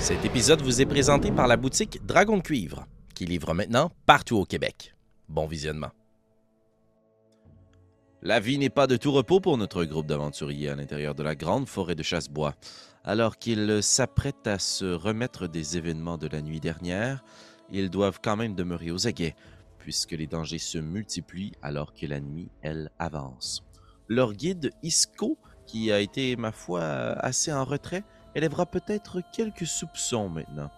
Cet épisode vous est présenté par la boutique Dragon de Cuivre, qui livre maintenant partout au Québec. Bon visionnement. La vie n'est pas de tout repos pour notre groupe d'aventuriers à l'intérieur de la grande forêt de Chassebois. Alors qu'ils s'apprêtent à se remettre des événements de la nuit dernière, ils doivent quand même demeurer aux aguets, puisque les dangers se multiplient alors que la nuit, elle, avance. Leur guide, Isco, qui a été, ma foi, assez en retrait, élèvera peut-être quelques soupçons maintenant.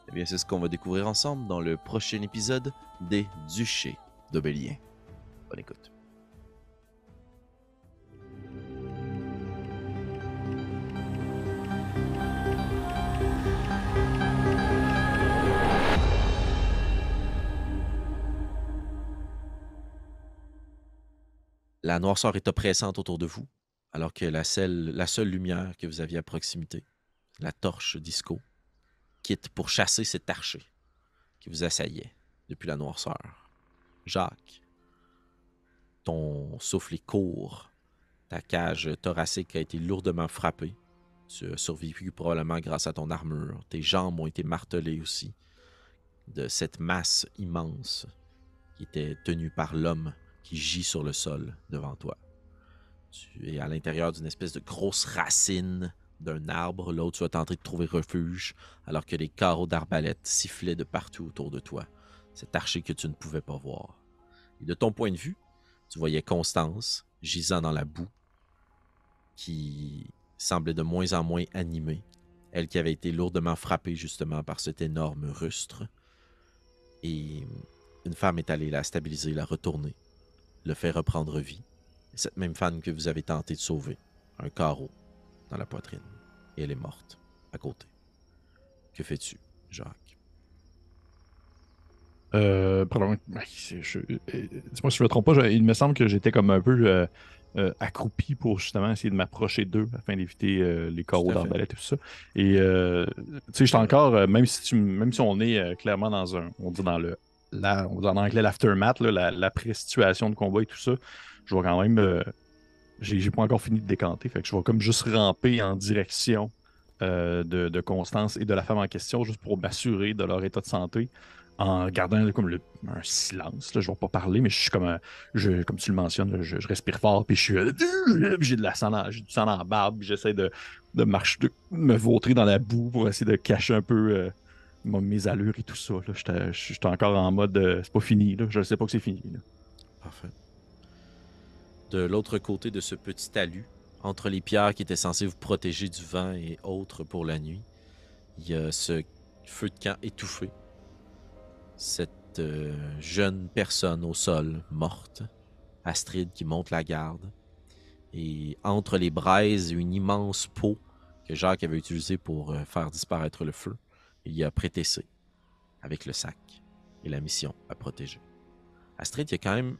Eh bien, c'est ce qu'on va découvrir ensemble dans le prochain épisode des Duchés d'Aubélien. Bonne écoute. La noirceur est oppressante autour de vous, alors que la seule lumière que vous aviez à proximité, la torche d'Isco, quitte pour chasser cet archer qui vous assaillait depuis la noirceur. Jacques, ton souffle est court, ta cage thoracique a été lourdement frappée. Tu as survécu probablement grâce à ton armure. Tes jambes ont été martelées aussi de cette masse immense qui était tenue par l'homme qui gît sur le sol devant toi. Tu es à l'intérieur d'une espèce de grosse racine d'un arbre. Là où tu vas tenter de trouver refuge alors que les carreaux d'arbalète sifflaient de partout autour de toi. Cet archer que tu ne pouvais pas voir. Et de ton point de vue, tu voyais Constance gisant dans la boue qui semblait de moins en moins animée. Elle qui avait été lourdement frappée justement par cet énorme rustre. Et une femme est allée la stabiliser, la retourner, le faire reprendre vie. Et cette même femme que vous avez tenté de sauver, un carreau dans la poitrine. Et elle est morte à côté. Que fais-tu, Jacques? Pardon, dis-moi si je me trompe pas, il me semble que j'étais comme un peu accroupi pour justement essayer de m'approcher d'eux afin d'éviter les Tout carreaux à fait. d'arbalète et tout ça. Et tu sais, j'étais encore, même si on est clairement dans on dit on dit en anglais l'aftermath, là, l'après-situation de combat et tout ça, je vais quand même, j'ai pas encore fini de décanter, fait que je vais comme juste ramper en direction de Constance et de la femme en question, juste pour m'assurer de leur état de santé, en gardant comme un silence. Là, je ne vais pas parler, mais je suis comme, comme tu le mentionnes, là, je respire fort, puis je suis, j'ai j'ai du sang dans la barbe, puis j'essaie de marcher, de me vautrer dans la boue pour essayer de cacher un peu mes allures et tout ça. Là. J'étais encore en mode, c'est pas fini, là. Je ne sais pas que c'est fini. Là. Parfait. De l'autre côté de ce petit talus, entre les pierres qui étaient censées vous protéger du vent et autres pour la nuit, il y a ce feu de camp étouffé. Cette jeune personne au sol, morte. Astrid qui monte la garde. Et entre les braises, une immense peau que Jacques avait utilisée pour faire disparaître le feu. Il y a Prétessé, avec le sac et la mission à protéger. Astrid, il y a quand même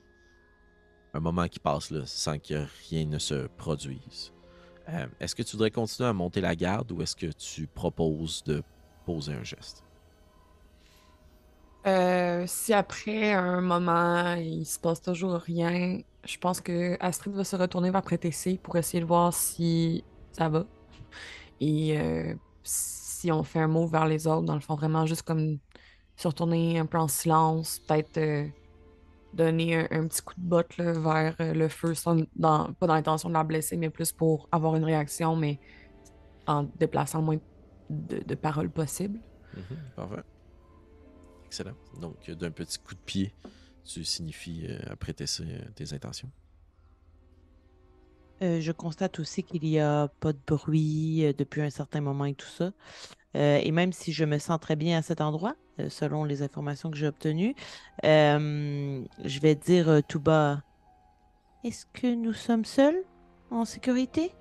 un moment qui passe là, sans que rien ne se produise. Est-ce que tu voudrais continuer à monter la garde ou est-ce que tu proposes de poser un geste? Si après un moment, il se passe toujours rien, je pense que Astrid va se retourner vers Prétessé pour essayer de voir si ça va. Et si on fait un mot vers les autres, dans le fond, vraiment juste comme se retourner un peu en silence, peut-être donner un petit coup de botte là, vers le feu, pas dans l'intention de la blesser, mais plus pour avoir une réaction, mais en déplaçant le moins de paroles possible. Parfait. Excellent. Donc, d'un petit coup de pied, tu signifies à Prétessé tes intentions. Je constate aussi qu'il n'y a pas de bruit depuis un certain moment et tout ça. Et même si je me sens très bien à cet endroit, selon les informations que j'ai obtenues, je vais dire tout bas, est-ce que nous sommes seuls, en sécurité?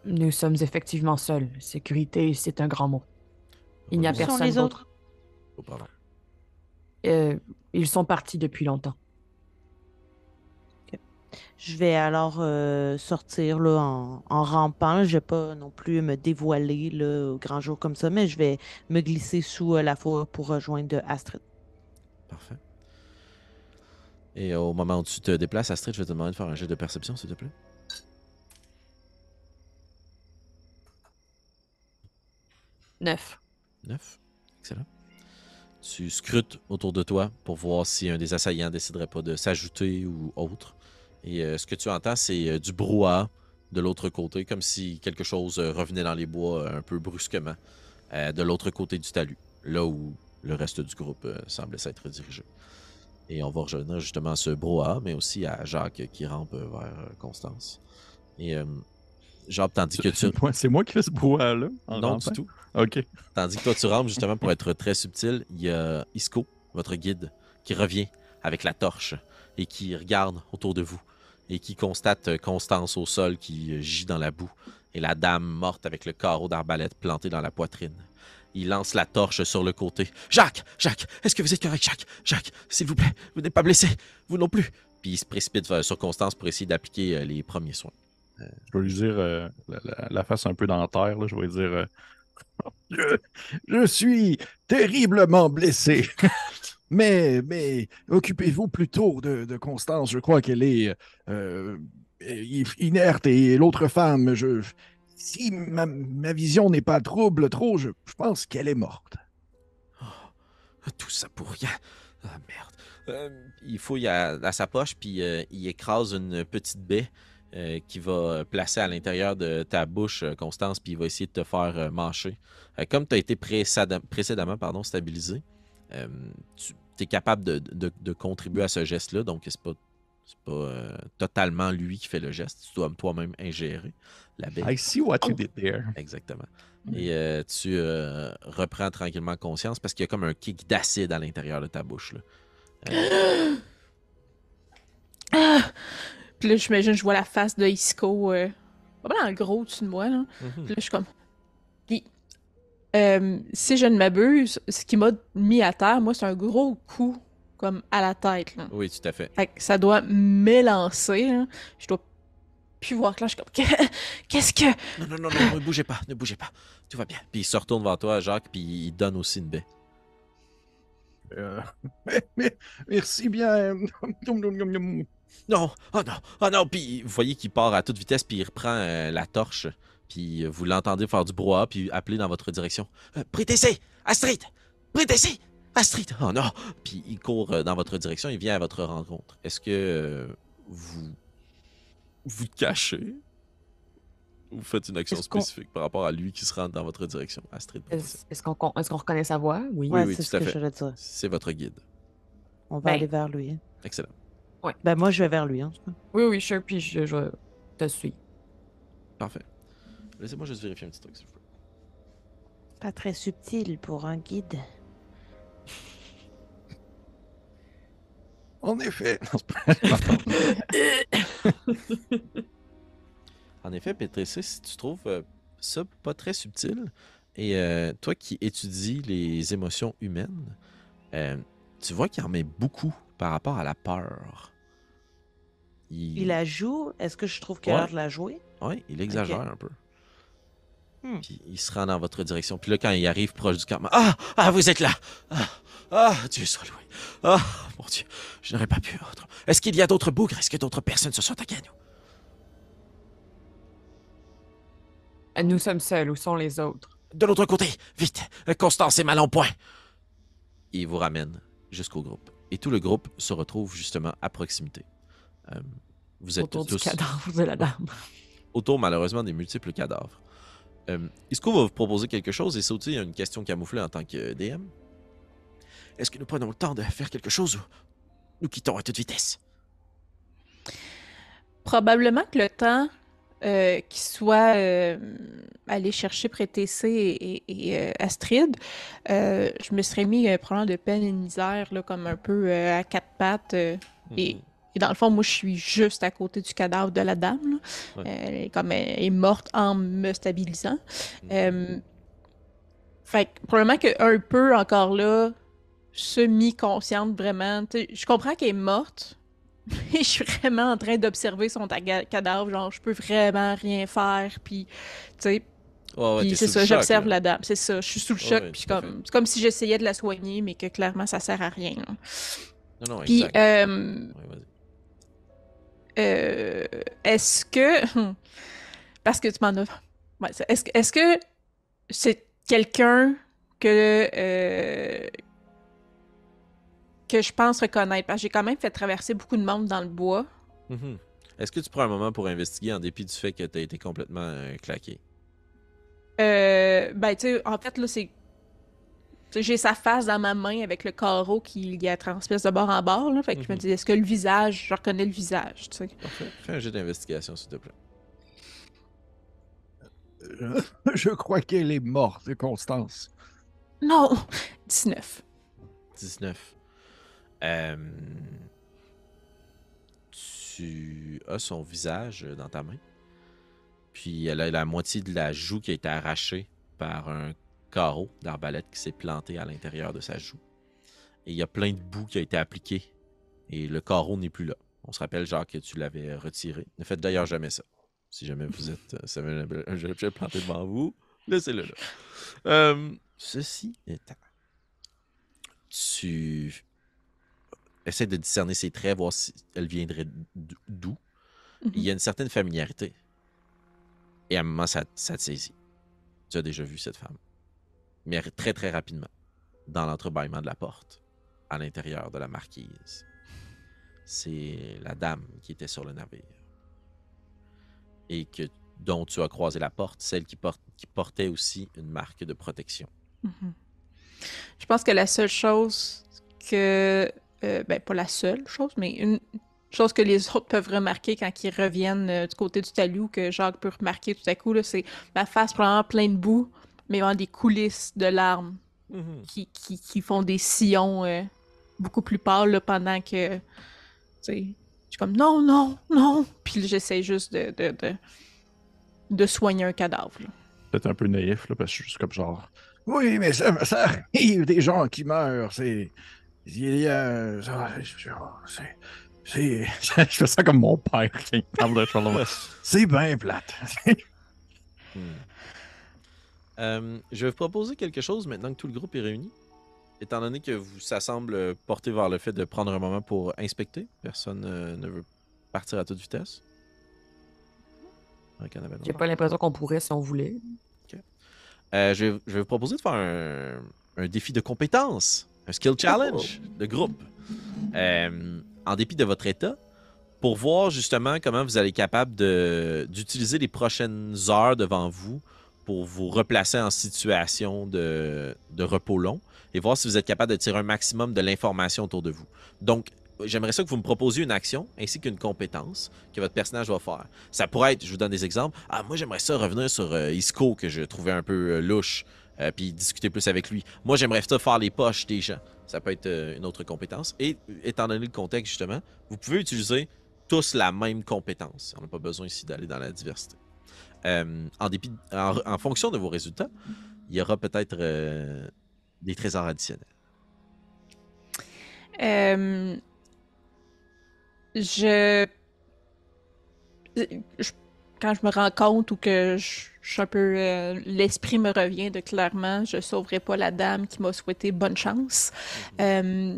Nous sommes effectivement seuls. Sécurité, c'est un grand mot. Il n'y a Où sont personne les d'autre. autres? Oh, pardon. Ils sont partis depuis longtemps. Je vais alors sortir là, en rampant. Je ne vais pas non plus me dévoiler là, au grand jour comme ça, mais je vais me glisser sous la fourrure pour rejoindre Astrid. Parfait. Et au moment où tu te déplaces, Astrid, je vais te demander de faire un jet de perception, s'il te plaît. 9. 9. Excellent. Tu scrutes autour de toi pour voir si un des assaillants déciderait pas de s'ajouter ou autre. Et ce que tu entends, c'est du brouhaha de l'autre côté, comme si quelque chose revenait dans les bois un peu brusquement, de l'autre côté du talus, là où le reste du groupe semble s'être dirigé. Et on va rejoindre justement ce brouhaha, mais aussi à Jacques qui rampe vers Constance. Et Jacques, tandis que tu... C'est moi qui fais ce brouhaha-là en Non, du rampant? tout. OK. Tandis que toi, tu rampes justement pour être très subtil, il y a Isco, votre guide, qui revient avec la torche et qui regarde autour de vous et qui constate Constance au sol qui gît dans la boue et la dame morte avec le carreau d'arbalète planté dans la poitrine. Il lance la torche sur le côté. « Jacques! Jacques! Est-ce que vous êtes correct, Jacques? Jacques, s'il vous plaît, vous n'êtes pas blessé? Vous non plus! » Puis il se précipite sur Constance pour essayer d'appliquer les premiers soins. Je vais lui dire la face un peu dans la terre. Là, je vais lui dire je suis terriblement blessé. mais occupez-vous plutôt de Constance. Je crois qu'elle est inerte et l'autre femme, si ma vision n'est pas trouble trop, je pense qu'elle est morte. Oh, tout ça pour rien. Ah, merde. Il fouille à sa poche, puis il écrase une petite baie qui va placer à l'intérieur de ta bouche, Constance, puis il va essayer de te faire mâcher. Comme tu as été précédemment stabilisé, tu es capable de contribuer à ce geste-là, donc c'est pas totalement lui qui fait le geste. Tu dois toi-même ingérer la baie. I see what you did there. Exactement. Et tu reprends tranquillement conscience parce qu'il y a comme un kick d'acide à l'intérieur de ta bouche. Là. Puis là, j'imagine, je vois la face de Isco pas mal en gros au-dessus de moi. Là. Puis là, je suis comme... Puis, si je ne m'abuse, ce qui m'a mis à terre, moi, c'est un gros coup comme à la tête. Là. Oui, tout à fait. Fait que ça doit m'élancer. Là. Je dois plus voir que là, je suis comme... Qu'est-ce que... Non, ne bougez pas, ne bougez pas. Tout va bien. Puis il se retourne vers toi, Jacques, puis il donne aussi une baie. Merci bien. Non, oh non, puis vous voyez qu'il part à toute vitesse, puis il reprend la torche, puis vous l'entendez faire du brouhaha, puis appeler dans votre direction. Prêtez-y! Astrid! Prêtez-y! Astrid! Oh non! Puis il court dans votre direction, il vient à votre rencontre. Est-ce que vous cachez? Ou vous faites une action spécifique par rapport à lui qui se rend dans votre direction, Astrid? Est-ce qu'on reconnaît sa voix? Oui. Ouais, oui, c'est tout ce à que fait. je voulais dire. C'est votre guide. On va Ben- aller vers lui. Hein. Excellent. Ben, moi, je vais vers lui, en tout cas. Oui, sure, puis je te suis. Parfait. Laissez-moi juste vérifier un petit truc, s'il vous plaît. Pas très subtil pour un guide. En effet. En effet, PTC, si tu trouves ça pas très subtil, et toi qui étudies les émotions humaines, tu vois qu'il en met beaucoup par rapport à la peur. Il la joue. Est-ce que je trouve qu'il a l'air de la jouer? Oui, il exagère un peu. Hmm. Puis il se rend dans votre direction. Puis là, quand il arrive proche du campement, ah, vous êtes là! Dieu soit loué! Ah, mon Dieu, je n'aurais pas pu autre. Est-ce qu'il y a d'autres bougres? Est-ce que d'autres personnes se sont attaquées à nous? Nous sommes seuls. Où sont les autres? De l'autre côté, vite! Constance est mal en point! Il vous ramène jusqu'au groupe. Et tout le groupe se retrouve justement à proximité. Vous êtes Autour tous du cadavre de la dame. autour, malheureusement, des multiples cadavres. Isco va vous proposer quelque chose, et ça aussi, il y a une question camouflée en tant que DM. Est-ce que nous prenons le temps de faire quelque chose ou nous quittons à toute vitesse? Probablement que le temps qu'il soit allé chercher Prétécé et Astrid, je me serais mis probablement de peine et de misère, là, comme un peu à quatre pattes. Et dans le fond, moi, je suis juste à côté du cadavre de la dame. Là. Ouais. Elle est morte en me stabilisant. Fait que probablement qu'un peu encore là, semi-consciente vraiment. T'sais, je comprends qu'elle est morte, mais je suis vraiment en train d'observer son cadavre. Genre, je peux vraiment rien faire. Puis, tu sais, puis c'est ça, j'observe la dame. C'est ça, je suis sous le choc. ouais, Puis tout à c'est comme si j'essayais de la soigner, mais que clairement, ça sert à rien. Là. Non, Puis, exact. Ouais, vas-y. est-ce que... Parce que tu m'en as... Ouais, est-ce que c'est quelqu'un que je pense reconnaître. Parce que j'ai quand même fait traverser beaucoup de monde dans le bois. Mhm. Est-ce que tu prends un moment pour investiguer en dépit du fait que tu as été complètement claqué? Ben, tu sais, en fait, là, c'est. Tu sais, j'ai sa face dans ma main avec le carreau qui a transperce de bord en bord. Là, fait que je me dis, est-ce que le visage, je reconnais le visage, tu sais. Parfait. Fais un jet d'investigation, s'il te plaît. Je crois qu'elle est morte, Constance. Non! 19. 19. Tu as son visage dans ta main. Puis elle a la moitié de la joue qui a été arrachée par un carreau d'arbalète qui s'est planté à l'intérieur de sa joue. Et il y a plein de boue qui a été appliquée. Et le carreau n'est plus là. On se rappelle, genre, que tu l'avais retiré. Ne faites d'ailleurs jamais ça. Si jamais vous êtes... ça avait un objet planté devant vous, laissez-le là. Ceci étant... Tu essaies de discerner ses traits, voir si elle viendrait d'où. Il y a une certaine familiarité. Et à un moment, ça te saisit. Tu as déjà vu cette femme. Mais très, très rapidement, dans l'entrebâillement de la porte, à l'intérieur de la marquise. C'est la dame qui était sur le navire. Et dont tu as croisé la porte, celle qui portait aussi une marque de protection. Je pense que la seule chose que... ben, pas la seule chose, mais une chose que les autres peuvent remarquer quand ils reviennent du côté du talus, ou que Jacques peut remarquer tout à coup, là, c'est ma face probablement pleine de boue, mais vraiment des coulisses de larmes qui font des sillons beaucoup plus pâles là, pendant que... Tu sais, je suis comme non, non, non. Puis j'essaie juste de soigner un cadavre. Là. Peut-être un peu naïf, là, parce que je suis juste comme genre. Oui, mais ça arrive des gens qui meurent. Il y a. Je fais ça comme mon père qui parle de Charlemagne. C'est bien plate. Je vais vous proposer quelque chose maintenant que tout le groupe est réuni. Étant donné que ça semble porter vers le fait de prendre un moment pour inspecter. Personne ne veut partir à toute vitesse. J'ai pas l'impression qu'on pourrait si on voulait. Okay. Je vais vous proposer de faire un défi de compétence, un skill challenge de groupe. En dépit de votre état, pour voir justement comment vous allez être capable d'utiliser les prochaines heures devant vous pour vous replacer en situation de repos long et voir si vous êtes capable de tirer un maximum de l'information autour de vous. Donc, j'aimerais ça que vous me proposiez une action ainsi qu'une compétence que votre personnage va faire. Ça pourrait être, je vous donne des exemples, moi j'aimerais ça revenir sur Isco que je trouvais un peu louche, puis discuter plus avec lui. Moi j'aimerais ça faire les poches des gens. Ça peut être une autre compétence. Et étant donné le contexte justement, vous pouvez utiliser tous la même compétence. On n'a pas besoin ici d'aller dans la diversité. En fonction de vos résultats, il y aura peut-être des trésors additionnels. Quand je me rends compte ou que je suis un peu... l'esprit me revient de clairement, je sauverai pas la dame qui m'a souhaité bonne chance. Je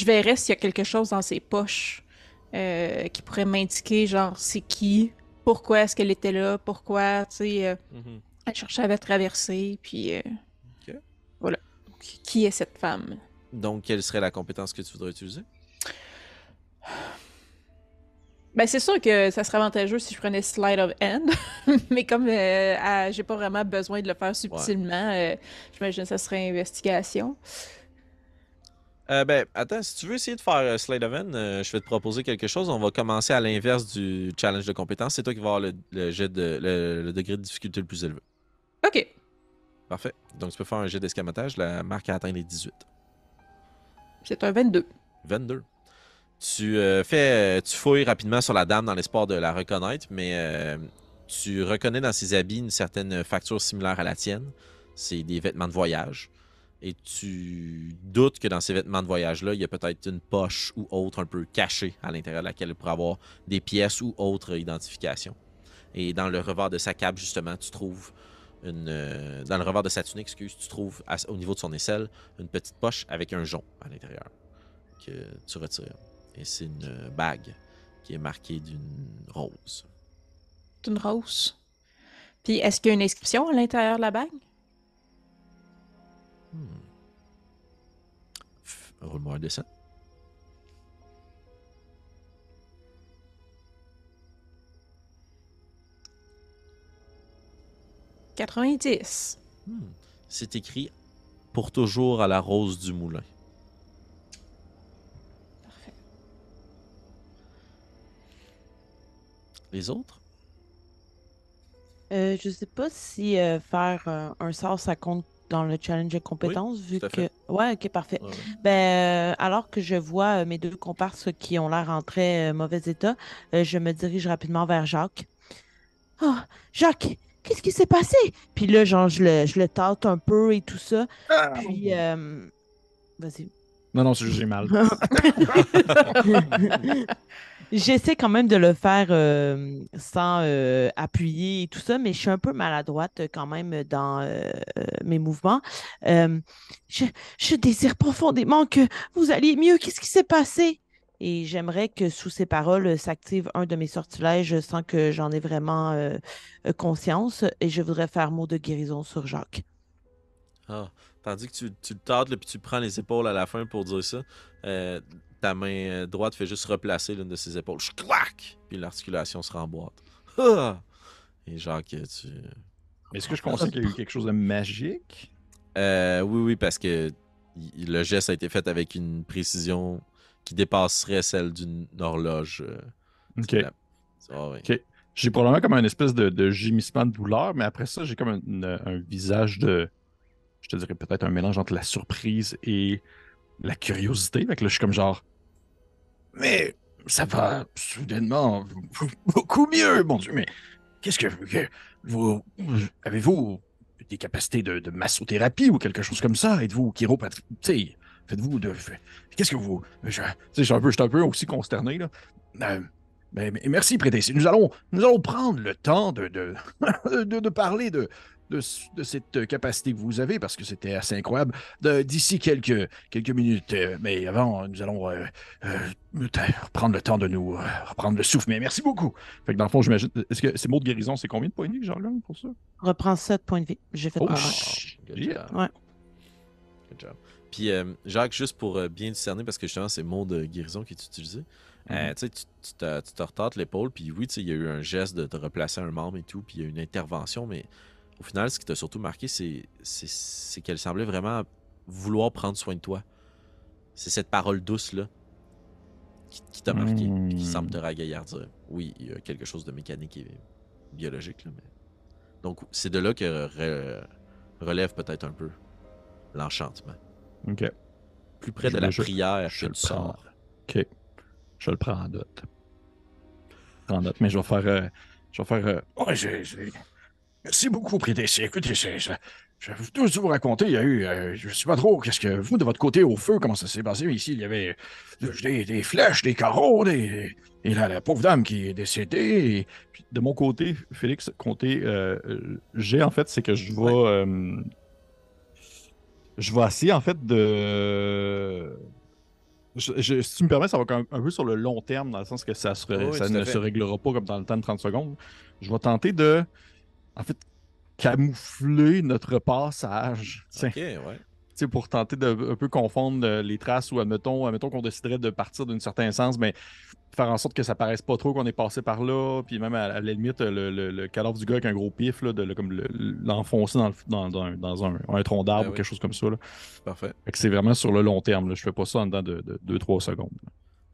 verrai s'il y a quelque chose dans ses poches qui pourrait m'indiquer, genre, c'est qui, pourquoi est-ce qu'elle était là, pourquoi, tu sais, elle cherchait à traverser, puis voilà. Donc, qui est cette femme? Donc, quelle serait la compétence que tu voudrais utiliser? Ben, c'est sûr que ça serait avantageux si je prenais Sleight of Hand, mais comme j'ai pas vraiment besoin de le faire subtilement, j'imagine que ça serait investigation. Ben, attends, si tu veux essayer de faire Sleight of Hand, je vais te proposer quelque chose. On va commencer à l'inverse du challenge de compétence. C'est toi qui vas avoir le degré de difficulté le plus élevé. OK. Parfait. Donc, tu peux faire un jet d'escamotage. La marque a atteint les 18. C'est un 22. 22. Tu fouilles rapidement sur la dame dans l'espoir de la reconnaître, mais tu reconnais dans ses habits une certaine facture similaire à la tienne. C'est des vêtements de voyage. Et tu doutes que dans ces vêtements de voyage-là, il y a peut-être une poche ou autre un peu cachée à l'intérieur de laquelle il pourrait avoir des pièces ou autres identifications. Et dans le revers de sa cape, justement, tu trouves dans le revers de sa tunique, tu trouves au niveau de son aisselle une petite poche avec un jonc à l'intérieur que tu retires. Et c'est une bague qui est marquée d'une rose. D'une rose. Puis, est-ce qu'il y a une inscription à l'intérieur de la bague? Roule-moi un dessin. « 90. C'est écrit « Pour toujours à la rose du moulin ». Parfait. Les autres? Je sais pas si faire un sort, ça compte dans le challenge de compétences, vu tout à que... fait. Ouais, ok, parfait. Ouais, ouais. Ben, alors que je vois mes deux comparses qui ont l'air en très mauvais état, je me dirige rapidement vers Jacques. Oh, Jacques, qu'est-ce qui s'est passé? Puis là, genre, je le tâte un peu et tout ça. Puis, vas-y. Non, c'est juste j'ai mal. J'essaie quand même de le faire sans appuyer et tout ça, mais je suis un peu maladroite quand même dans mes mouvements. Euh, je, je désire profondément que vous alliez mieux. Qu'est-ce qui s'est passé? Et j'aimerais que sous ces paroles s'active un de mes sortilèges sans que j'en ai vraiment conscience. Et je voudrais faire mot de guérison sur Jacques. Ah, tandis que tu le tâtes, là, puis tu prends les épaules à la fin pour dire ça, ta main droite fait juste replacer l'une de ses épaules. Clac! Puis l'articulation se remboîte. Ah! Et Jacques, tu... Est-ce que je considère qu'il y a eu quelque chose de magique? Oui, parce que le geste a été fait avec une précision qui dépasserait celle d'une horloge. Ok. Ah, oui. Ok. J'ai probablement comme un espèce de gémissement de douleur, mais après ça, j'ai comme un visage de. Je te dirais peut-être un mélange entre la surprise et la curiosité. Fait que là, je suis comme genre. Mais ça va soudainement beaucoup mieux, mon Dieu. Mais qu'est-ce que vous avez-vous des capacités de massothérapie ou quelque chose comme ça? Êtes-vous chiropracte? Faites-vous de. Qu'est-ce que vous. Je suis un peu aussi consterné, là. Mais merci, Prédécé. Nous allons prendre le temps de parler de cette capacité que vous avez, parce que c'était assez incroyable, d'ici quelques minutes. Mais avant, nous allons prendre le temps de nous reprendre le souffle. Mais merci beaucoup. Fait que dans le fond, j'imagine. Est-ce que ces mots de guérison, c'est combien de points de vie que j'en gagne pour ça? Reprends 7 points de vie. J'ai fait Oh, mon Good yeah. job. Ouais. Good job. Puis, Jacques, juste pour bien discerner, parce que justement, c'est le mot de guérison qui est utilisé, tu sais, tu te retâtes l'épaule, puis oui, tu sais, il y a eu un geste de te replacer un membre et tout, puis il y a eu une intervention, mais au final, ce qui t'a surtout marqué, c'est qu'elle semblait vraiment vouloir prendre soin de toi. C'est cette parole douce-là qui t'a marqué, puis qui semble te ragaillardir. Oui, il y a quelque chose de mécanique et biologique, là, mais... Donc, c'est de là que relève peut-être un peu l'enchantement. OK. Plus près de la prière je que le du prends. sort. OK. Je le prends en note. Mais je vais faire. Ouais, merci beaucoup, Prédécé. Écoutez, je vais tout vous raconter. Il y a eu. Je ne sais pas trop. Qu'est-ce que vous, de votre côté, au feu, comment ça s'est passé? Ici, il y avait des flèches, des carreaux, et la pauvre dame qui est décédée. Et puis, de mon côté, Félix, j'ai en fait, c'est que je vais. Je vais essayer, en fait, de. Si tu me permets, ça va quand même un peu sur le long terme, dans le sens que ça Oui, ça tout à ne fait. se réglera pas comme dans le temps de 30 secondes. Je vais tenter de, en fait, camoufler notre passage. Ok, ouais. Tu sais, pour tenter de un peu confondre les traces ou admettons qu'on déciderait de partir d'un certain sens, mais faire en sorte que ça paraisse pas trop qu'on est passé par là, puis même à la limite, le cadavre du gars avec un gros pif, là, comme l'enfoncer dans un tronc d'arbre Ben ou oui. quelque chose comme ça. Là. Parfait. Fait que c'est vraiment sur le long terme. Là. Je fais pas ça en dedans de 2-3 secondes.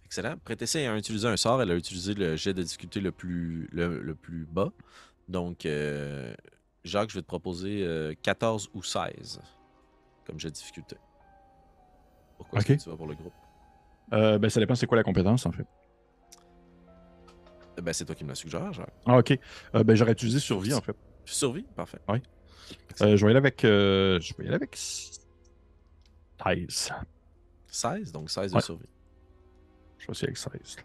Excellent. Prétessé a utilisé un sort. Elle a utilisé le jet de difficulté le plus bas. Donc, Jacques, je vais te proposer 14 ou 16 comme jet de difficulté. Pourquoi est-ce que tu vas pour le groupe? Ben, ça dépend c'est quoi la compétence, en fait. Ben, c'est toi qui me l'as suggéré, Jacques. Ah, OK. Ben, j'aurais utilisé survie, en fait. Survie? Parfait. Oui. Excellent. Je vais y aller avec 16. 16, donc 16 de Ouais. survie. Je vais essayer avec 16.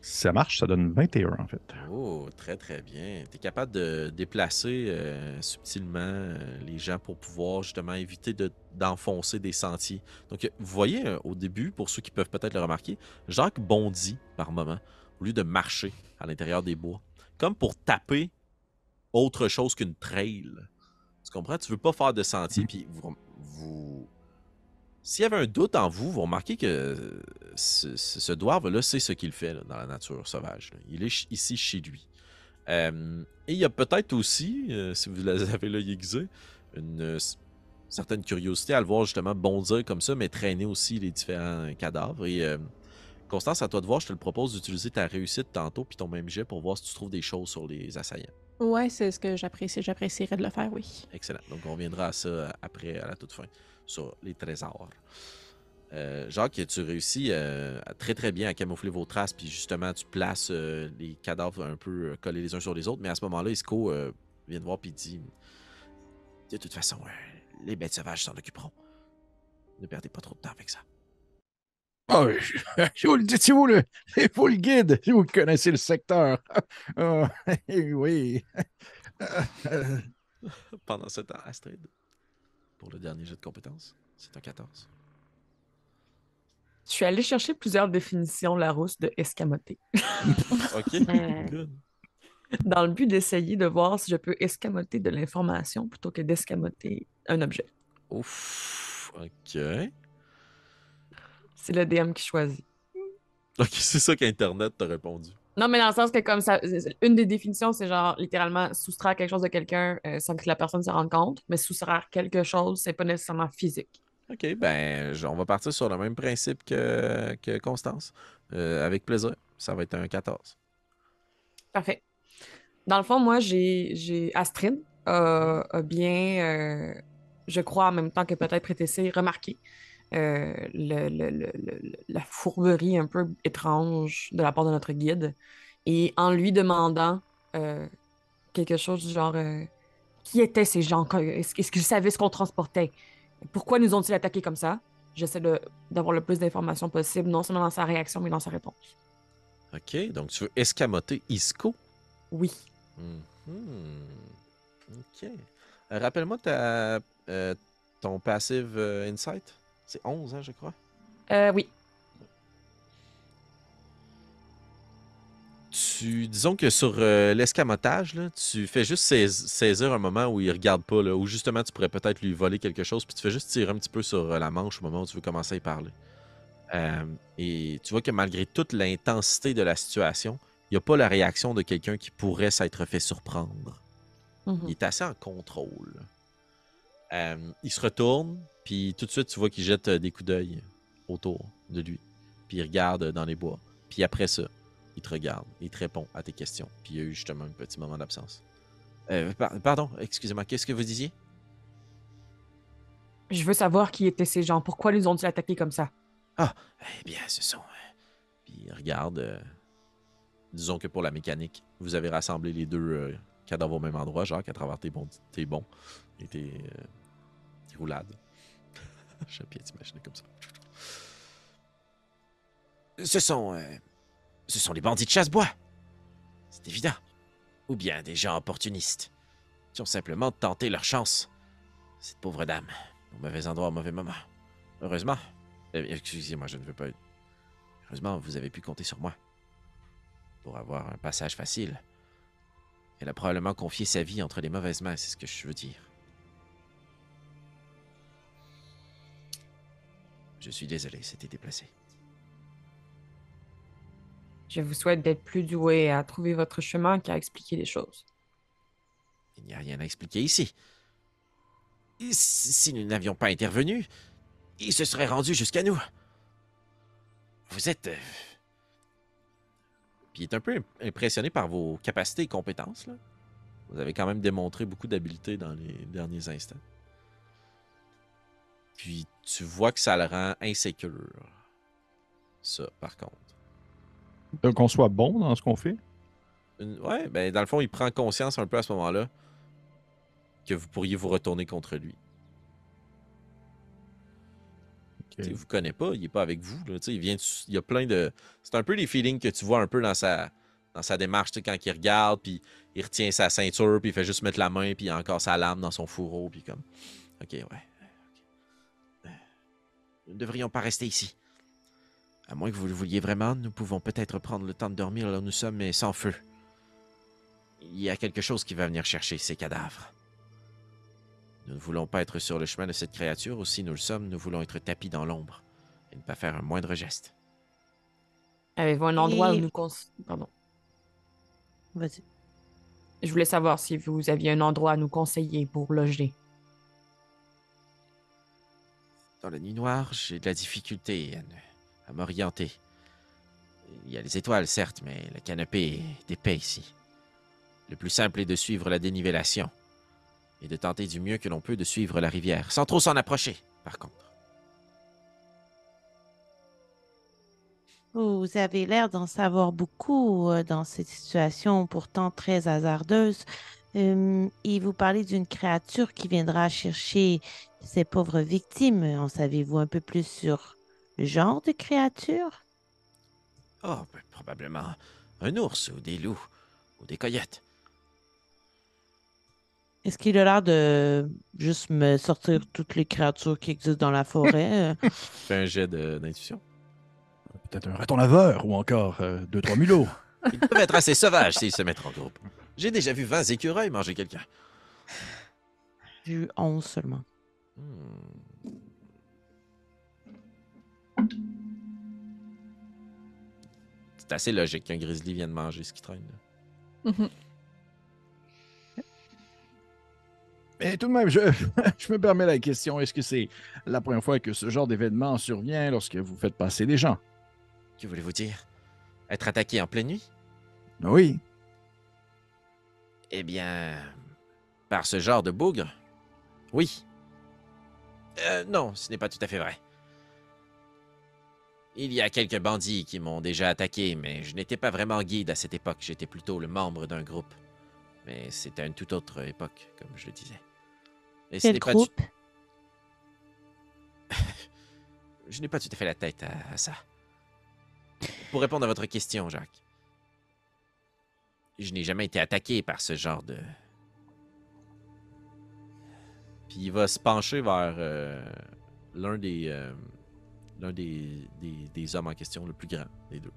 Si ça marche, ça donne 21, en fait. Oh, très très bien. Tu es capable de déplacer subtilement les gens pour pouvoir justement éviter d'enfoncer des sentiers. Donc, vous voyez au début, pour ceux qui peuvent peut-être le remarquer, Jacques bondit par moment au lieu de marcher à l'intérieur des bois, comme pour taper autre chose qu'une trail. Tu comprends? Tu veux pas faire de sentier, puis s'il y avait un doute en vous, vous remarquez que ce dwarf-là sait ce qu'il fait là, dans la nature sauvage. Là. Il est ici chez lui. Et il y a peut-être aussi, si vous avez l'œil aiguisé, une certaine curiosité à le voir justement bondir comme ça, mais traîner aussi les différents cadavres. Et Constance, à toi de voir, je te le propose d'utiliser ta réussite tantôt, puis ton même jet pour voir si tu trouves des choses sur les assaillants. Ouais, c'est ce que j'apprécie. J'apprécierais de le faire, oui. Excellent. Donc on reviendra à ça après, à la toute fin, sur les trésors. Jacques, tu réussis très très bien à camoufler vos traces, puis justement tu places les cadavres un peu collés les uns sur les autres, mais à ce moment-là, Isco vient de voir puis dit de toute façon, les bêtes sauvages s'en occuperont. Ne perdez pas trop de temps avec ça. Ah, je vous le dis, c'est vous le guide, si vous connaissez le secteur. Ah, oui. Pendant ce temps, Astrid, pour le dernier jet de compétences, c'est un 14. Je suis allée chercher plusieurs définitions Larousse de escamoter, OK, good. dans le but d'essayer de voir si je peux escamoter de l'information plutôt que d'escamoter un objet. Ouf, OK. C'est le DM qui choisit. OK, c'est ça qu'Internet t'a répondu. Non, mais dans le sens que comme ça, une des définitions, c'est genre littéralement soustraire quelque chose de quelqu'un sans que la personne se rende compte, mais soustraire quelque chose, c'est pas nécessairement physique. OK, ben, on va partir sur le même principe que Constance. Avec plaisir. Ça va être un 14. Parfait. Dans le fond, moi, j'ai Astrid a bien, je crois en même temps que peut-être Prétessé, remarqué la fourberie un peu étrange de la part de notre guide. Et en lui demandant quelque chose du genre qui étaient ces gens? Est-ce qu'ils savaient ce qu'on transportait? Pourquoi nous ont-ils attaqués comme ça? J'essaie d'avoir le plus d'informations possible, non seulement dans sa réaction, mais dans sa réponse. OK, donc tu veux escamoter Isco? Oui. Mhm. OK. Rappelle-moi ton passive insight. C'est 11, hein, je crois. Oui. Disons que sur l'escamotage, là, tu fais juste saisir un moment où il regarde pas, là, où justement tu pourrais peut-être lui voler quelque chose, puis tu fais juste tirer un petit peu sur la manche au moment où tu veux commencer à y parler. Et tu vois que malgré toute l'intensité de la situation, il n'y a pas la réaction de quelqu'un qui pourrait s'être fait surprendre. Mhm. Il est assez en contrôle. Il se retourne, puis tout de suite, tu vois qu'il jette des coups d'œil autour de lui. Puis il regarde dans les bois. Puis après ça, il te regarde, il te répond à tes questions. Puis il y a eu justement un petit moment d'absence. Pardon, excusez-moi, qu'est-ce que vous disiez? Je veux savoir qui étaient ces gens. Pourquoi nous ont-ils attaqués comme ça? Ah, eh bien, ce sont... Puis il regarde... disons que pour la mécanique, vous avez rassemblé les deux cadavres au même endroit, Jacques, à travers tes bons et tes roulades. J'aime bien t'imaginer comme ça. Ce sont les bandits de chasse-bois. C'est évident. Ou bien des gens opportunistes qui ont simplement tenté leur chance. Cette pauvre dame, au mauvais endroit, au mauvais moment. Heureusement, excusez-moi, je ne veux pas... Heureusement, vous avez pu compter sur moi pour avoir un passage facile. Elle a probablement confié sa vie entre les mauvaises mains, c'est ce que je veux dire. Je suis désolé, c'était déplacé. Je vous souhaite d'être plus doué à trouver votre chemin qu'à expliquer les choses. Il n'y a rien à expliquer ici. Si nous n'avions pas intervenu, il se serait rendu jusqu'à nous. Vous êtes... Puis il est un peu impressionné par vos capacités et compétences, là. Vous avez quand même démontré beaucoup d'habileté dans les derniers instants. Puis tu vois que ça le rend insécure. Ça, par contre. Qu'on soit bon dans ce qu'on fait. Ouais, ben dans le fond, il prend conscience un peu à ce moment-là que vous pourriez vous retourner contre lui. Okay. Il vous connaît pas, il est pas avec vous. Là, il y a plein de... C'est un peu les feelings que tu vois un peu dans sa démarche, quand il regarde, puis il retient sa ceinture, puis il fait juste mettre la main, puis il a encore sa lame dans son fourreau, puis comme... OK, ouais. Okay. Nous ne devrions pas rester ici. À moins que vous le vouliez vraiment, nous pouvons peut-être prendre le temps de dormir là où nous sommes, mais sans feu. il y a quelque chose qui va venir chercher ces cadavres. Nous ne voulons pas être sur le chemin de cette créature, aussi nous le sommes, nous voulons être tapis dans l'ombre et ne pas faire un moindre geste. Avez-vous un endroit où Et- nous Pardon. Vas-y. Je voulais savoir si vous aviez un endroit à nous conseiller pour loger. Dans la nuit noire, j'ai de la difficulté à m'orienter. Il y a les étoiles, certes, mais le canopé est épais ici. Le plus simple est de suivre la dénivellation et de tenter du mieux que l'on peut de suivre la rivière, sans trop s'en approcher, par contre. Vous avez l'air d'en savoir beaucoup dans cette situation pourtant très hasardeuse. Et vous parlez d'une créature qui viendra chercher ces pauvres victimes. En savez-vous un peu plus sur le genre de créature? Oh, ben, probablement un ours ou des loups ou des coyotes. Est-ce qu'il a l'air de juste me sortir toutes les créatures qui existent dans la forêt? Fais un jet d'intuition. Peut-être un raton laveur ou encore 2-3 mulots. Ils peuvent être assez sauvages s'ils se mettent en groupe. J'ai déjà vu 20 écureuils manger quelqu'un. J'ai eu 11 seulement. C'est assez logique qu'un grizzly vienne manger ce qui traîne. Là. Mhm. Mais tout de même, je me permets la question, est-ce que c'est la première fois que ce genre d'événement survient lorsque vous faites passer des gens? Que voulez-vous dire? Être attaqué en pleine nuit? Oui. Eh bien, par ce genre de bougre? Oui. Non, ce n'est pas tout à fait vrai. Il y a quelques bandits qui m'ont déjà attaqué, mais je n'étais pas vraiment guide à cette époque. J'étais plutôt le membre d'un groupe. Mais c'était une toute autre époque, comme je le disais. Et ce Quel n'est pas groupe? Je n'ai pas tout à fait la tête à ça. Pour répondre à votre question, Jacques, je n'ai jamais été attaqué par ce genre de... Puis il va se pencher vers l'un des hommes en question, le plus grand des deux.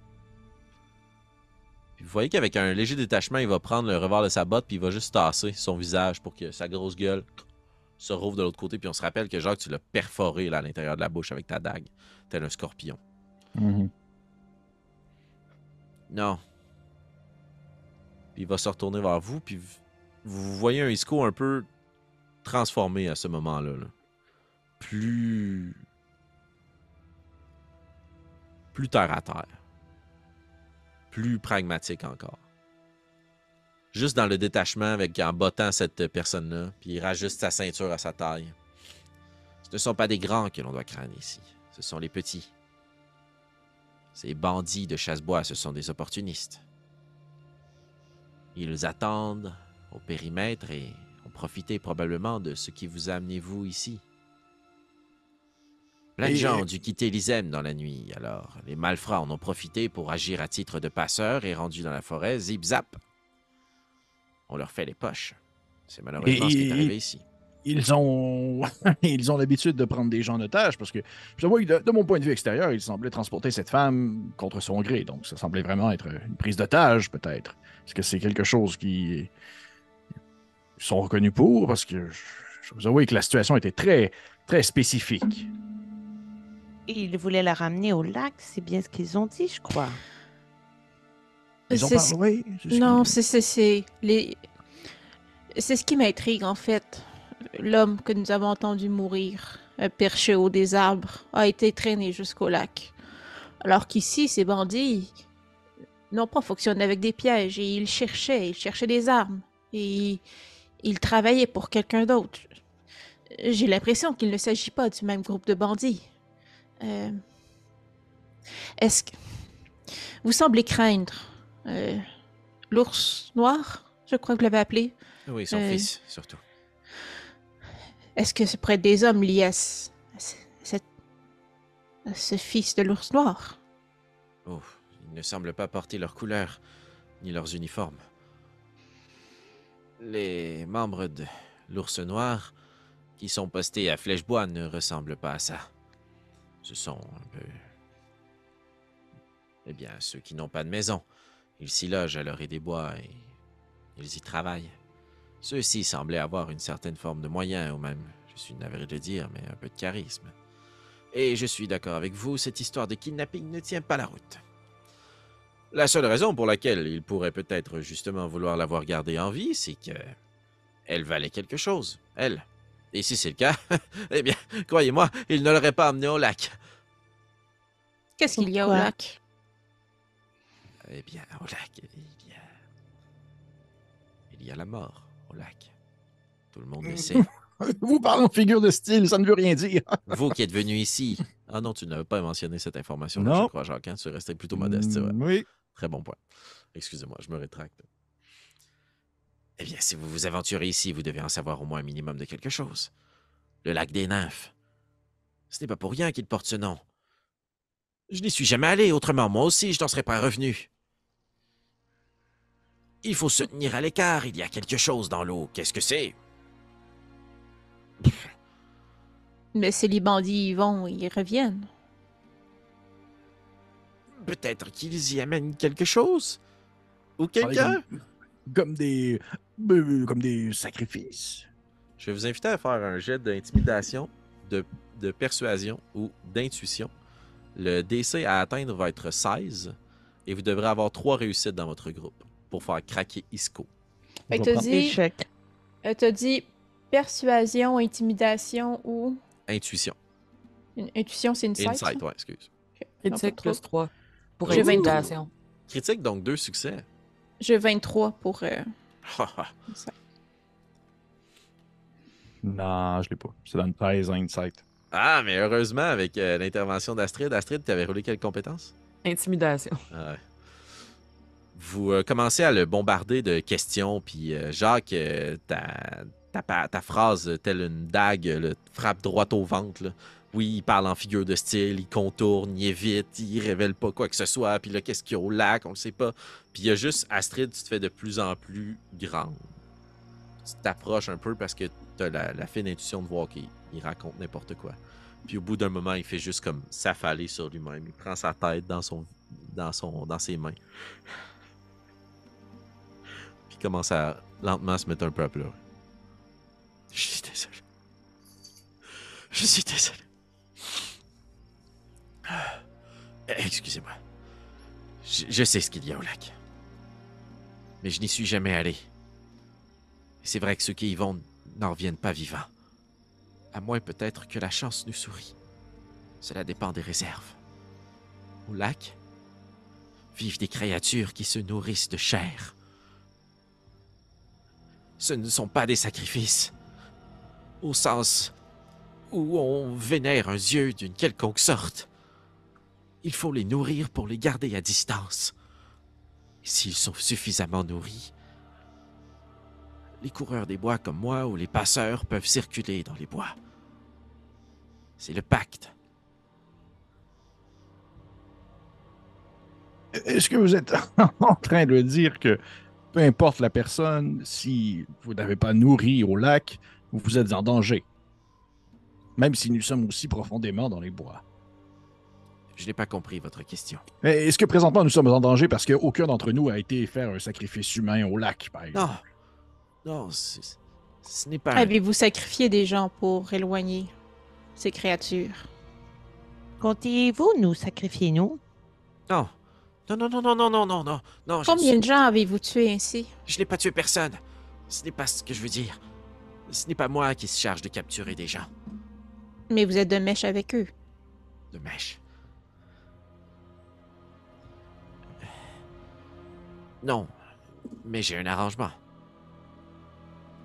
Puis vous voyez qu'avec un léger détachement, il va prendre le revers de sa botte, puis il va juste tasser son visage pour que sa grosse gueule se rouvre de l'autre côté. Puis on se rappelle que Jacques, tu l'as perforé là, à l'intérieur de la bouche avec ta dague, tel un scorpion. Mhm. Non. Puis il va se retourner vers vous, puis vous voyez un Isco un peu transformé à ce moment-là. Là. Plus terre à terre. Plus pragmatique encore. Juste dans le détachement, en bottant cette personne-là, puis il rajuste sa ceinture à sa taille. Ce ne sont pas des grands que l'on doit craindre ici. Ce sont les petits. Ces bandits de chasse-bois, ce sont des opportunistes. Ils attendent au périmètre et ont profité probablement de ce qui vous a amené vous ici. Plein de gens ont dû quitter l'Isem dans la nuit, alors les malfrats en ont profité pour agir à titre de passeurs et rendus dans la forêt, zip-zap. On leur fait les poches. C'est malheureusement ce qui est arrivé ici. Ils ont ils ont l'habitude de prendre des gens en otage parce que je vois que de mon point de vue extérieur, ils semblaient transporter cette femme contre son gré. Donc ça semblait vraiment être une prise d'otage peut-être. Est-ce que c'est quelque chose qui sont reconnus pour? Parce que je vous avoue que la situation était très, très spécifique. Ils voulaient la ramener au lac, c'est bien ce qu'ils ont dit, je crois. Ils ont C'est parlé? Non, c'est ce qui m'intrigue en fait. L'homme que nous avons entendu mourir, perché au des arbres, a été traîné jusqu'au lac. Alors qu'ici, ces bandits n'ont pas fonctionné avec des pièges et ils cherchaient des armes. Et ils travaillaient pour quelqu'un d'autre. J'ai l'impression qu'il ne s'agit pas du même groupe de bandits. Est-ce que vous semblez craindre l'ours noir, je crois que vous l'avez appelé? Oui, son fils, surtout. Est-ce que ce pourrait être des hommes liés à ce fils de l'ours noir? Oh, ils ne semblent pas porter leurs couleurs, ni leurs uniformes. Les membres de l'ours noir qui sont postés à Flèchebois ne ressemblent pas à ça. Ce sont un peu... Eh bien, ceux qui n'ont pas de maison. Ils s'y logent à l'orée des bois et Ils y travaillent. Ceux-ci semblaient avoir une certaine forme de moyens, ou même, je suis navré de le dire, mais un peu de charisme. Et je suis d'accord avec vous, cette histoire de kidnapping ne tient pas la route. La seule raison pour laquelle il pourrait peut-être justement vouloir l'avoir gardée en vie, c'est que elle valait quelque chose, elle. Et si c'est le cas, eh bien, croyez-moi, il ne l'aurait pas emmenée au lac. Qu'est-ce qu'il y a au Pourquoi? lac? Eh bien, au lac, il y a la mort au lac. Tout le monde le sait. Vous parlez en figure de style, ça ne veut rien dire. Vous qui êtes venu ici. Ah non, tu n'avais pas mentionné cette information-là, je Non. crois, Jacques. Hein? Tu restais plutôt modeste, c'est vrai. Oui. Très bon point. Excusez-moi, je me rétracte. Eh bien, si vous vous aventurez ici, vous devez en savoir au moins un minimum de quelque chose. Le lac des nymphes. Ce n'est pas pour rien qu'il porte ce nom. Je n'y suis jamais allé, autrement, moi aussi, je n'en serais pas revenu. Il faut se tenir à l'écart, il y a quelque chose dans l'eau. Qu'est-ce que c'est? Mais si les bandits y vont, ils reviennent. Peut-être qu'ils y amènent quelque chose? Ou quelqu'un? Comme des sacrifices. Je vais vous inviter à faire un jet d'intimidation, de persuasion ou d'intuition. Le DC à atteindre va être 16 et vous devrez avoir 3 réussites dans votre groupe pour faire craquer Isco. Fait que Je vais prendre- Échec. t'as dit persuasion, intimidation ou Intuition. une intuition, c'est une Insight, sight? ouais, excuse. Critique plus 3 pour J'ai 23. intimidation. Critique, donc 2 succès. J'ai 23 pour insight. Non, je l'ai pas. C'est dans une 13 insight. Ah, mais heureusement, avec l'intervention d'Astrid. Astrid, tu avais roulé quelle compétence? Intimidation. Ah ouais. Vous commencez à le bombarder de questions, puis Jacques, ta phrase, telle une dague, le frappe droit au ventre. Là. Oui, il parle en figure de style, il contourne, il évite, il révèle pas quoi que ce soit, puis là, qu'est-ce qu'il y a au lac, on le sait pas. Puis il y a juste Astrid, tu te fais de plus en plus grande. Tu t'approches un peu parce que t'as la fine intuition de voir qu'il raconte n'importe quoi. Puis au bout d'un moment, il fait juste comme s'affaler sur lui-même. Il prend sa tête dans ses mains. Puis il commence à lentement se mettre un peu à pleurer. Je suis désolé. Je suis désolé. Excusez-moi. Je sais ce qu'il y a au lac. Mais je n'y suis jamais allé. Et c'est vrai que ceux qui y vont n'en reviennent pas vivants. À moins peut-être que la chance nous sourie. Cela dépend des réserves. Au lac, vivent des créatures qui se nourrissent de chair. Ce ne sont pas des sacrifices, au sens où on vénère un dieu d'une quelconque sorte. Il faut les nourrir pour les garder à distance. Et s'ils sont suffisamment nourris, les coureurs des bois comme moi ou les passeurs peuvent circuler dans les bois. C'est le pacte. Est-ce que vous êtes en train de dire que peu importe la personne, si vous n'avez pas nourri au lac, vous êtes en danger? Même si nous sommes aussi profondément dans les bois. Je n'ai pas compris votre question. Est-ce que présentement nous sommes en danger parce qu'aucun d'entre nous a été faire un sacrifice humain au lac, par exemple? Non, ce n'est pas... Avez-vous sacrifié des gens pour éloigner ces créatures? Comptez-vous nous sacrifier, nous? Non. Non, Combien de gens avez-vous tué ainsi? Je n'ai pas tué personne. Ce n'est pas ce que je veux dire. Ce n'est pas moi qui se charge de capturer des gens. Mais vous êtes de mèche avec eux. De mèche. Non, mais j'ai un arrangement.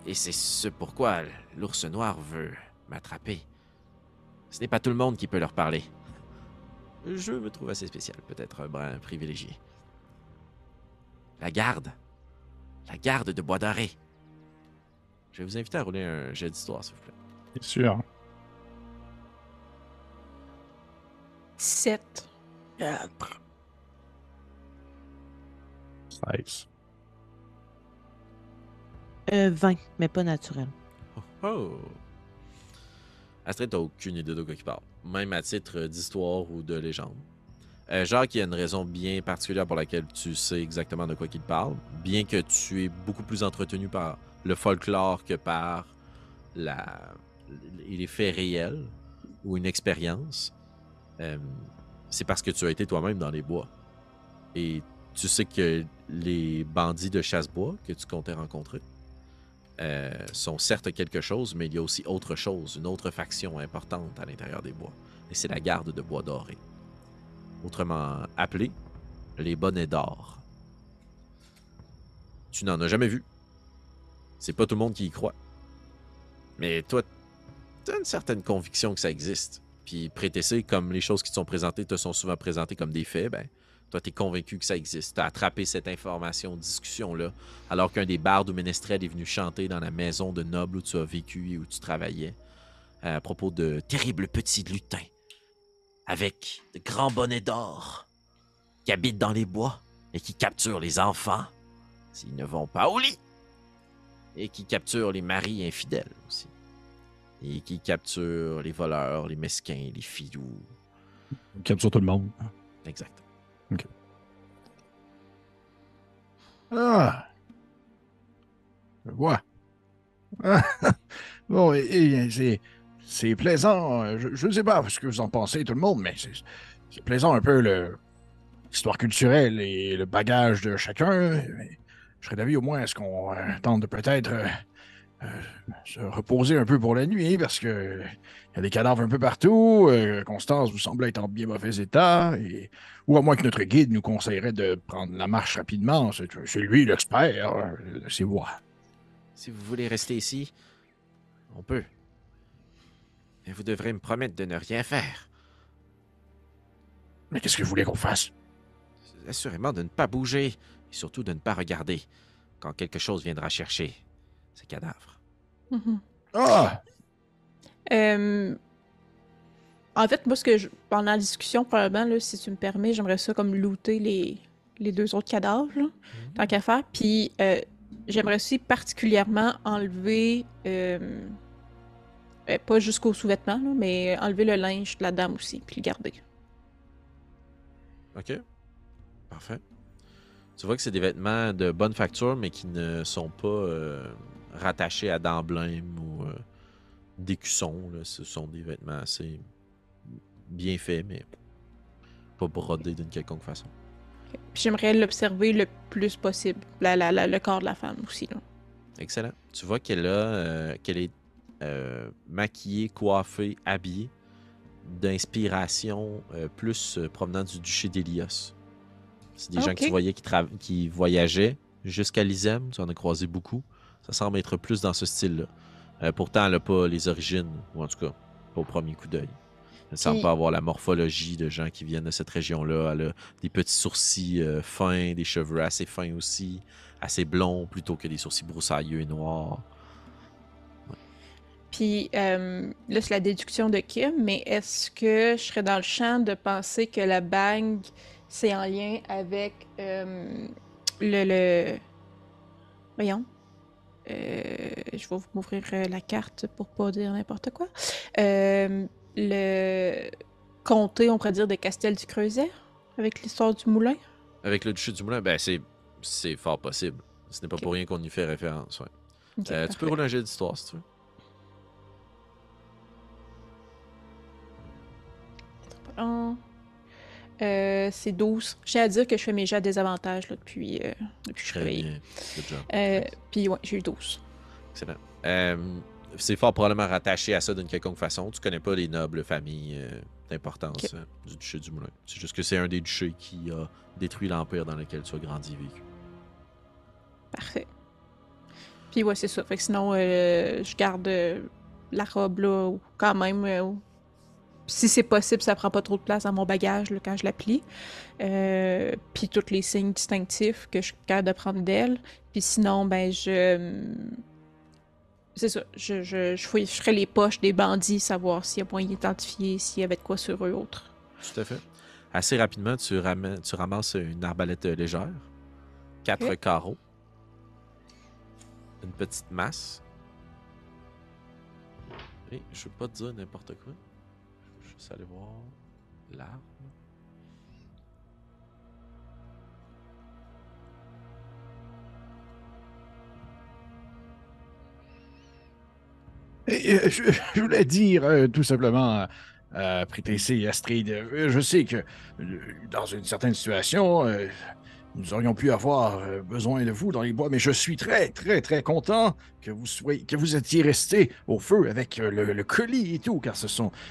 Et c'est ce pourquoi l'ours noir veut m'attraper. Ce n'est pas tout le monde qui peut leur parler. Je me trouve assez spécial, peut-être un brin privilégié. La garde de Bois d'Arrêt. Je vais vous inviter à rouler un jet d'histoire, s'il vous plaît. C'est sûr. 7. 4. 16. 20, mais pas naturel. Oh! Astrid, t'as aucune idée de quoi il parle. Même à titre d'histoire ou de légende. Jacques, il y a une raison bien particulière pour laquelle tu sais exactement de quoi qu'il parle, bien que tu es beaucoup plus entretenu par le folklore que par les faits réels ou une expérience. C'est parce que tu as été toi-même dans les bois. Et tu sais que les bandits de chasse-bois que tu comptais rencontrer sont certes quelque chose, mais il y a aussi autre chose, une autre faction importante à l'intérieur des bois. Et c'est la garde de Bois Doré. Autrement appelé, les bonnets d'or. Tu n'en as jamais vu. C'est pas tout le monde qui y croit. Mais toi, tu as une certaine conviction que ça existe. Puis Prétessé, comme les choses qui te sont présentées te sont souvent présentées comme des faits, ben, toi, tu es convaincu que ça existe. Tu as attrapé cette information, discussion-là, alors qu'un des bardes ou ménestrels est venu chanter dans la maison de noble où tu as vécu et où tu travaillais, à propos de terribles petits lutins, avec de grands bonnets d'or, qui habitent dans les bois et qui capturent les enfants s'ils ne vont pas au lit, et qui capturent les maris infidèles aussi, et qui capturent les voleurs, les mesquins, les filous. On capture tout le monde. Exact. OK. Ah! Je vois. Ah. Bon, c'est plaisant. Je ne sais pas ce que vous en pensez, tout le monde, mais c'est plaisant un peu l'histoire culturelle et le bagage de chacun. Mais je serais d'avis au moins à ce qu'on tente de peut-être se reposer un peu pour la nuit, parce que il y a des cadavres un peu partout. Constance vous semble être en bien mauvais état, ou à moins que notre guide nous conseillerait de prendre la marche rapidement. C'est lui l'expert, c'est moi. Si vous voulez rester ici, on peut. Mais vous devrez me promettre de ne rien faire. Mais qu'est-ce que vous voulez qu'on fasse? Assurément de ne pas bouger, et surtout de ne pas regarder quand quelque chose viendra chercher ces cadavres. Mhm. Ah! En fait, moi, pendant la discussion, probablement, là, si tu me permets, j'aimerais ça comme looter les deux autres cadavres, là, tant qu'à faire. Puis, j'aimerais aussi particulièrement enlever, pas jusqu'aux sous-vêtements, là, mais enlever le linge de la dame aussi, puis le garder. OK. Parfait. Tu vois que c'est des vêtements de bonne facture, mais qui ne sont pas rattachés à d'emblèmes ou d'écussons. Ce sont des vêtements assez bien faits, mais pas brodés d'une quelconque façon. Puis j'aimerais l'observer le plus possible, le corps de la femme aussi. Là. Excellent. Tu vois qu'elle est maquillée, coiffée, habillée d'inspiration plus provenant du duché d'Elios. C'est des gens que tu voyais qui voyageaient jusqu'à l'Isem. Tu en as croisé beaucoup. Ça semble être plus dans ce style-là. Pourtant, elle n'a pas les origines, ou en tout cas, pas au premier coup d'œil. Elle ne semble pas avoir la morphologie de gens qui viennent de cette région-là. Elle a des petits sourcils fins, des cheveux assez fins aussi, assez blonds plutôt que des sourcils broussailleux et noirs. Puis là, c'est la déduction de Kim, mais est-ce que je serais dans le champ de penser que la bague, c'est en lien avec le... Voyons. Je vais m'ouvrir la carte pour pas dire n'importe quoi. Le comté, on pourrait dire, de Castel du Creuset, avec l'histoire du moulin. Avec le duché du moulin, ben c'est fort possible. Ce n'est pas pour rien qu'on y fait référence. Ouais. Okay, tu peux rouler un jet d'histoire si tu veux. C'est 12. J'ai à dire que je fais mes jets à désavantage là, depuis que je suis réveillée. Puis ouais, j'ai eu 12. Excellent. C'est fort probablement rattaché à ça d'une quelconque façon. Tu connais pas les nobles familles d'importance du duché du Moulin. C'est juste que c'est un des duchés qui a détruit l'empire dans lequel tu as grandi et vécu. Parfait. Puis ouais, c'est ça. Fait que sinon, je garde la robe là, quand même. Si c'est possible, ça prend pas trop de place dans mon bagage là, quand je la plie. Puis tous les signes distinctifs que je suis capable de prendre d'elle. Puis sinon, ben c'est ça. Je ferai les poches des bandits, savoir s'il y a moyen d'identifier, s'il y avait de quoi sur eux autres. Tout à fait. Assez rapidement, tu ramasses une arbalète légère, 4 carreaux, une petite masse. Et je veux pas te dire n'importe quoi. Je vais juste aller voir l'arme. Je voulais dire tout simplement à Prétessé et Astrid, je sais que dans une certaine situation, nous aurions pu avoir besoin de vous dans les bois, mais je suis très, très, très content que vous étiez resté au feu avec le colis et tout, car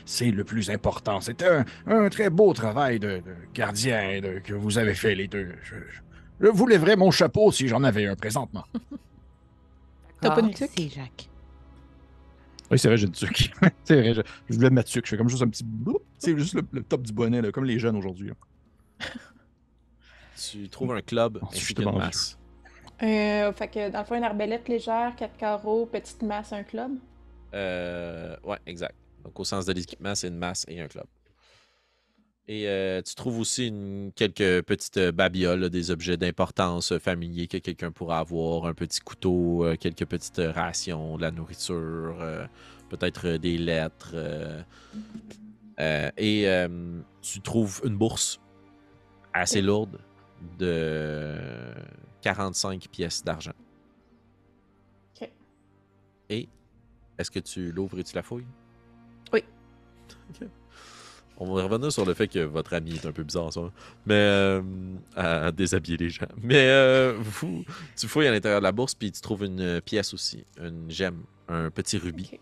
c'est le plus important. C'est un très beau travail de gardien que vous avez fait les deux. Je vous lèverais mon chapeau si j'en avais un présentement. T'as pas de D'accord. tuc? Merci, Jacques. Oui, c'est vrai, j'ai une tuque. C'est vrai, je voulais mettre tuque. Je fais comme juste un petit bloup. C'est juste le top du bonnet, là, comme les jeunes aujourd'hui. Là. Tu trouves un club Oh, ainsi justement, qu'une masse. Fait que dans le fond, une arbalète légère, 4 carreaux, petite masse, un club. Ouais, exact. Donc, au sens de l'équipement, c'est une masse et un club. Et tu trouves aussi quelques petites babioles, là, des objets d'importance familiers que quelqu'un pourra avoir, un petit couteau, quelques petites rations, de la nourriture, peut-être des lettres. Tu trouves une bourse assez lourde de 45 pièces d'argent. Ok. Et est-ce que tu l'ouvres et tu la fouilles? Oui. Ok. On va revenir sur le fait que votre ami est un peu bizarre, ça. Mais à déshabiller les gens. Mais tu fouilles à l'intérieur de la bourse, puis tu trouves une pièce aussi, une gemme, un petit rubis Ok.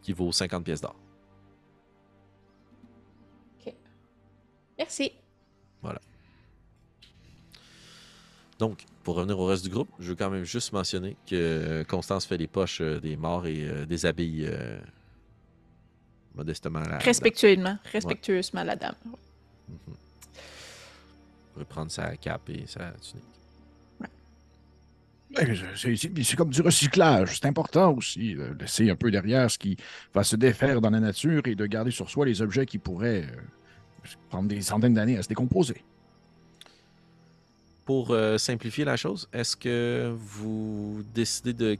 qui vaut 50 pièces d'or. Ok. Merci. Voilà. Donc, pour revenir au reste du groupe, je veux quand même juste mentionner que Constance fait les poches des morts et déshabille modestement Respectueusement, la dame. Mhm. Reprendre sa cape et sa tunique. C'est comme du recyclage. C'est important aussi de laisser un peu derrière ce qui va se défaire dans la nature et de garder sur soi les objets qui pourraient prendre des centaines d'années à se décomposer. Pour simplifier la chose, est-ce que vous décidez de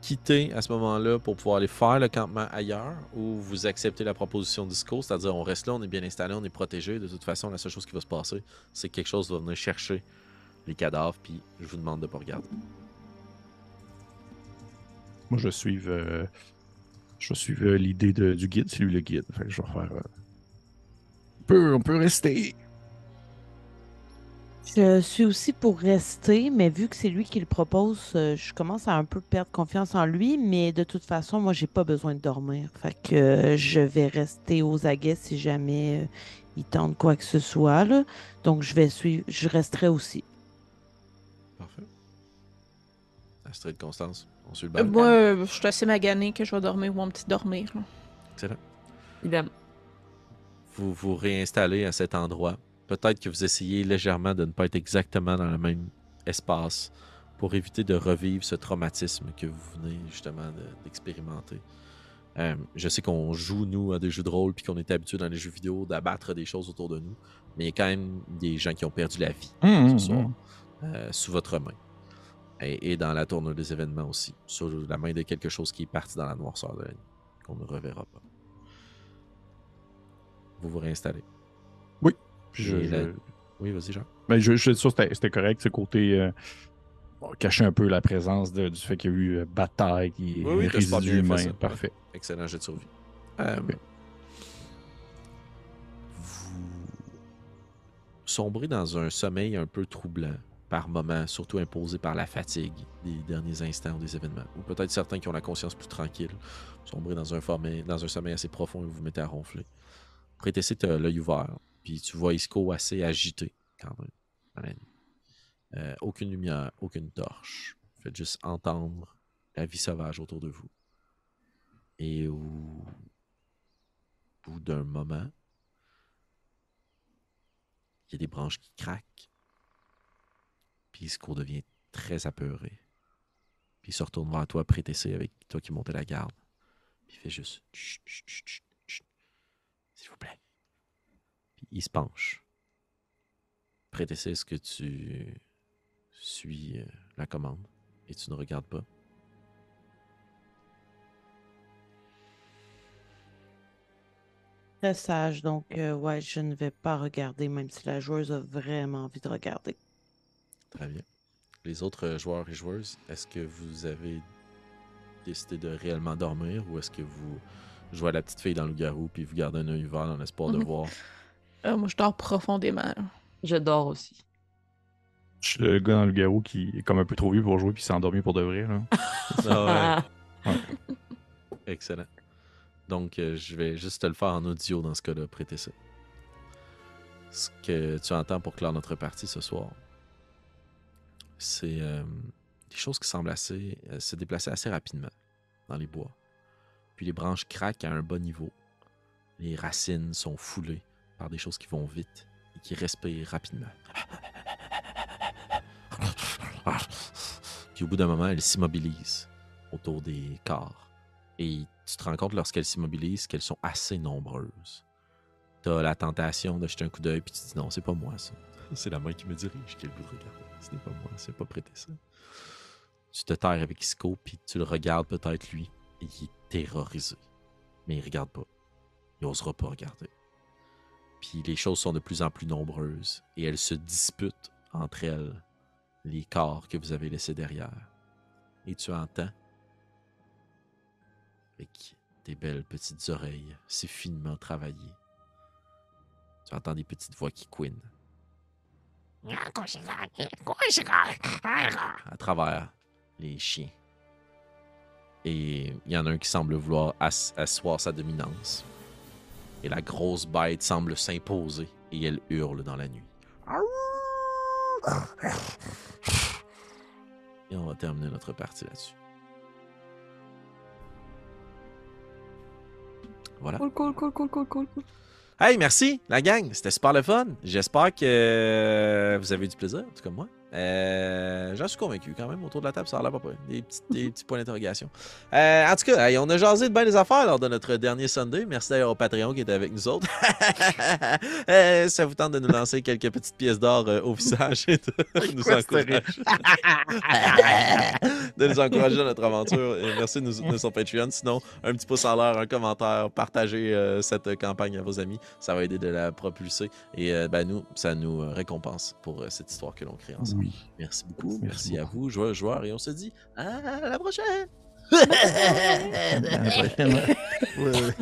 quitter à ce moment-là pour pouvoir aller faire le campement ailleurs ou vous acceptez la proposition d'Isco, c'est-à-dire on reste là, on est bien installé, on est protégé. De toute façon, la seule chose qui va se passer, c'est que quelque chose va venir chercher les cadavres, puis je vous demande de ne pas regarder. Moi, je suis l'idée du guide. C'est lui le guide. Fait que je vais faire. On peut rester. Je suis aussi pour rester, mais vu que c'est lui qui le propose, je commence à un peu perdre confiance en lui, mais de toute façon, moi, j'ai pas besoin de dormir. Fait que je vais rester aux aguets si jamais il tente quoi que ce soit, là. Donc, je resterai aussi. Parfait. Astrid, Constance, on suit le bal. Moi, je suis assez maganée que je vais dormir mon petit dormir. Là. Excellent. Idem. Vous vous réinstallez à cet endroit. Peut-être que vous essayez légèrement de ne pas être exactement dans le même espace pour éviter de revivre ce traumatisme que vous venez justement d'expérimenter. Je sais qu'on joue, nous, à des jeux de rôle puis qu'on est habitué dans les jeux vidéo d'abattre des choses autour de nous, mais il y a quand même des gens qui ont perdu la vie ce soir sous votre main. Et dans la tournure des événements aussi, sur la main de quelque chose qui est parti dans la noirceur de la nuit, qu'on ne reverra pas. Vous vous réinstallez. Oui. Oui, vas-y, Jean. Ben, je suis sûr que c'était correct, ce côté cacher un peu la présence du fait qu'il y a eu bataille et Oui, t'as super résidus bien fait humains. ça. Parfait. Ouais. Excellent jet de survie. Vous sombrez dans un sommeil un peu troublant par moments, surtout imposé par la fatigue des derniers instants ou des événements. Ou peut-être certains qui ont la conscience plus tranquille. Vous sombrez dans un sommeil assez profond et vous vous mettez à ronfler. Prétessé, t'as l'œil ouvert, puis tu vois Isco assez agité quand même dans la nuit. Aucune lumière, aucune torche. Faites juste entendre la vie sauvage autour de vous. Et au bout d'un moment, il y a des branches qui craquent. Puis Isco devient très apeuré. Puis il se retourne vers toi, Prétessé, avec toi qui montais la garde. Puis il fait juste chut, chut, chut, chut, chut, s'il vous plaît. Puis il se penche. Prétessé, est-ce que tu suis la commande et tu ne regardes pas? Très sage, donc ouais, je ne vais pas regarder, même si la joueuse a vraiment envie de regarder. Très bien. Les autres joueurs et joueuses, est-ce que vous avez décidez de réellement dormir ou est-ce que vous jouez à la petite fille dans le loup-garou puis vous gardez un œil ouvert dans l'espoir de voir? Moi, je dors profondément. Là. Je dors aussi. Je suis le gars dans le garou qui est comme un peu trop vieux pour jouer puis s'est endormi pour de vrai. Là. Ah ouais. Ouais. Excellent. Donc, je vais juste te le faire en audio dans ce cas-là, prêter ça. Ce que tu entends pour clore notre partie ce soir, c'est des choses qui semblent se déplacer assez rapidement dans les bois. Puis les branches craquent à un bas niveau. Les racines sont foulées par des choses qui vont vite et qui respirent rapidement. Puis au bout d'un moment, elles s'immobilisent autour des corps. Et tu te rends compte lorsqu'elles s'immobilisent qu'elles sont assez nombreuses. Tu as la tentation de jeter un coup d'œil puis tu te dis non, c'est pas moi ça. C'est la main qui me dirige qui a le goût de regarder. Ce n'est pas moi, c'est pas prêter ça. Tu te terres avec Isco puis tu le regardes peut-être lui et il est terrorisé. Mais il regarde pas. Il n'osera pas regarder. Puis les choses sont de plus en plus nombreuses et elles se disputent entre elles les corps que vous avez laissés derrière. Et tu entends, avec tes belles petites oreilles si finement travaillées, tu entends des petites voix qui couinent. À travers les chiens. Et il y en a un qui semble vouloir asseoir sa dominance. Et la grosse bête semble s'imposer et elle hurle dans la nuit. Et on va terminer notre partie là-dessus. Voilà. Cool. Hey, merci la gang, c'était super le fun. J'espère que vous avez eu du plaisir, tout comme moi. J'en suis convaincu quand même, autour de la table, ça a l'air pas près. Des petits points d'interrogation. En tout cas, hey, on a jasé de bien des affaires lors de notre dernier Sunday. Merci d'ailleurs au Patreon qui était avec nous autres. Ça vous tente de nous lancer quelques petites pièces d'or au visage et de nous encourager. De nous encourager dans notre aventure. Et merci de nous soutenir sur Patreon. Sinon, un petit pouce en l'air, un commentaire, partagez cette campagne à vos amis. Ça va aider de la propulser. Et ça nous récompense pour cette histoire que l'on crée ensemble. Oui. Merci beaucoup. Merci Merci à vous, joueurs. Et on se dit à la prochaine. À la prochaine. Ouais.